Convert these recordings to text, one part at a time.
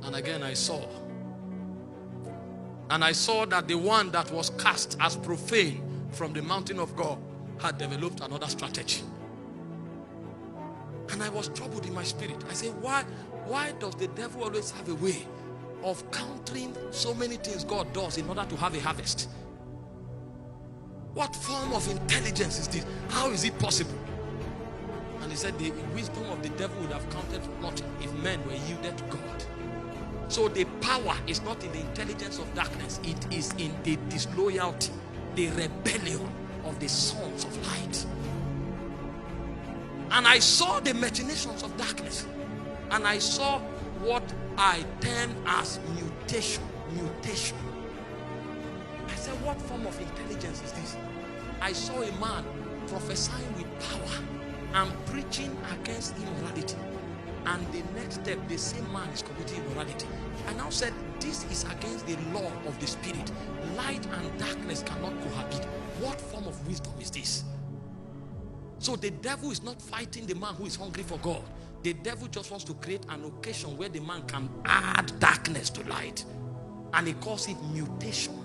And again I saw. And I saw that the one that was cast as profane from the mountain of God had developed another strategy. And I was troubled in my spirit. I said, why does the devil always have a way of countering so many things God does in order to have a harvest? What form of intelligence is this? How is it possible? And he said the wisdom of the devil would have counted for nothing if men were yielded to God. So the power is not in the intelligence of darkness. It is in the disloyalty, the rebellion of the sons of light. And I saw the machinations of darkness. And I saw what I term as mutation. I said, what form of intelligence is this? I saw a man prophesying with power and preaching against immorality. And the next step, the same man is committing immorality. I now said, this is against the law of the spirit. Light and darkness cannot cohabit. What form of wisdom is this? So the devil is not fighting the man who is hungry for God. The devil just wants to create an occasion where the man can add darkness to light. And he calls it mutation.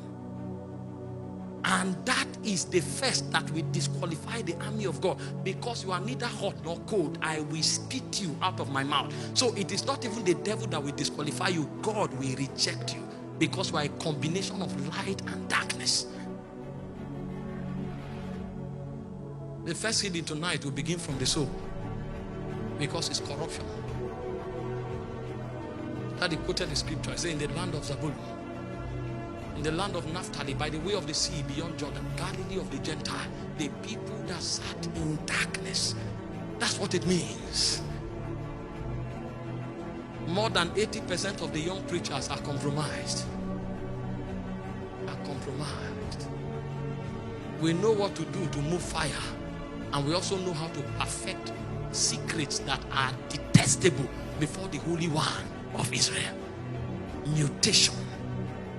And that is the first that will disqualify the army of God. Because you are neither hot nor cold, I will spit you out of my mouth. So it is not even the devil that will disqualify you. God will reject you. Because you are a combination of light and darkness. The first healing tonight will begin from the soul. Because it's corruption. That he quoted the scripture. I say in the land of Zabulon, in the land of Naphtali, by the way of the sea beyond Jordan, Galilee of the Gentile, the people that sat in darkness. That's what it means. More than 80% of the young preachers are compromised. We know what to do to move fire. And we also know how to perfect secrets that are detestable before the Holy One of Israel. Mutation.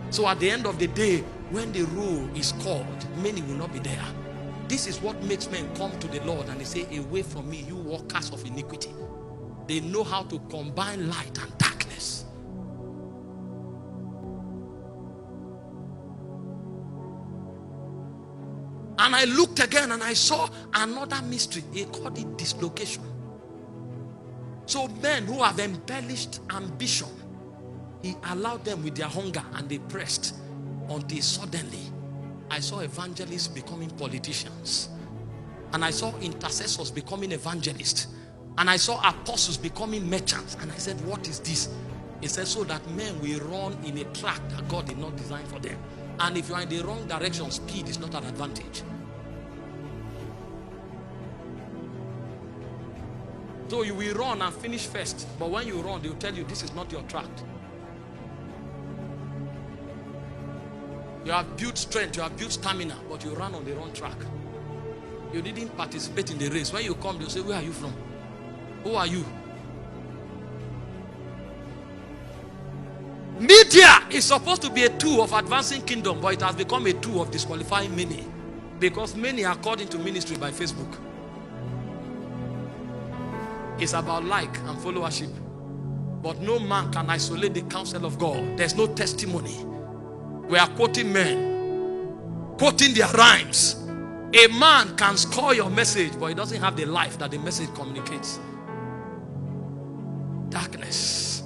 So at the end of the day, when the roll is called, many will not be there. This is what makes men come to the Lord and they say, away from me, you workers of iniquity. They know how to combine light and darkness. And I looked again and I saw another mystery. He called it dislocation. So men who have embellished ambition, he allowed them with their hunger and they pressed until suddenly I saw evangelists becoming politicians. And I saw intercessors becoming evangelists. And I saw apostles becoming merchants. And I said, what is this? He said, so that men will run in a track that God did not design for them. And if you are in the wrong direction, speed is not an advantage. So you will run and finish first. But when you run, they will tell you this is not your track. You have built strength, you have built stamina, but you ran on the wrong track. You didn't participate in the race. When you come, they'll say, where are you from? Who are you? Media is supposed to be a tool of advancing kingdom, but it has become a tool of disqualifying many. Because many are called into ministry by Facebook. It's about like and followership. But no man can isolate the counsel of God. There's no testimony. We are quoting men, quoting their rhymes. A man can score your message, but he doesn't have the life that the message communicates. Darkness.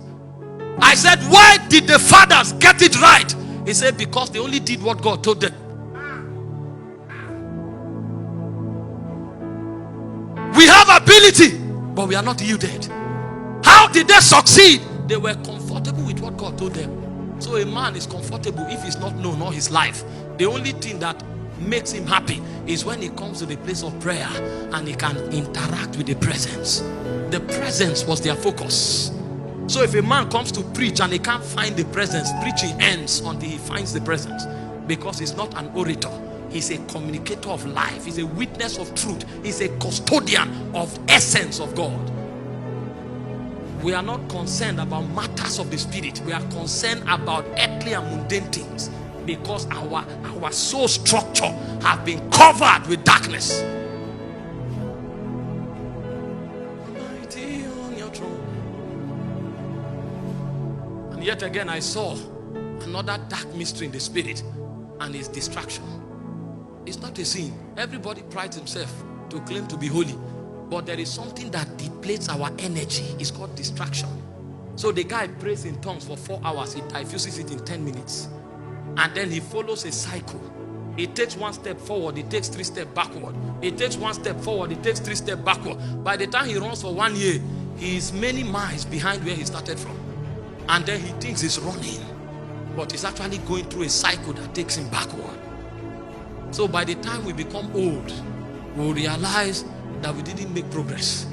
I said, why did the fathers get it right? He said, because they only did what God told them. We have ability, but we are not yielded. How did they succeed? They were comfortable with what God told them. So a man is comfortable if he's not known all his life. The only thing that makes him happy is when he comes to the place of prayer and he can interact with the presence. The presence was their focus. So if a man comes to preach and he can't find the presence, preaching ends until he finds the presence. Because he's not an orator. He's a communicator of life. He's a witness of truth. He's a custodian of essence of God. We are not concerned about matters of the spirit. We are concerned about earthly and mundane things. Because our soul structure has been covered with darkness. Yet again, I saw another dark mystery in the spirit, and it's distraction. It's not a sin. Everybody prides himself to claim to be holy, but there is something that depletes our energy. It's called distraction. So the guy prays in tongues for 4 hours. He diffuses it in 10 minutes. And then he follows a cycle. He takes 1 step forward, he takes 3 steps backward. He takes 1 step forward, he takes 3 steps backward. By the time he runs for 1 year, he is many miles behind where he started from. And then he thinks he's running, but he's actually going through a cycle that takes him backward. So by the time we become old, we'll realize that we didn't make progress.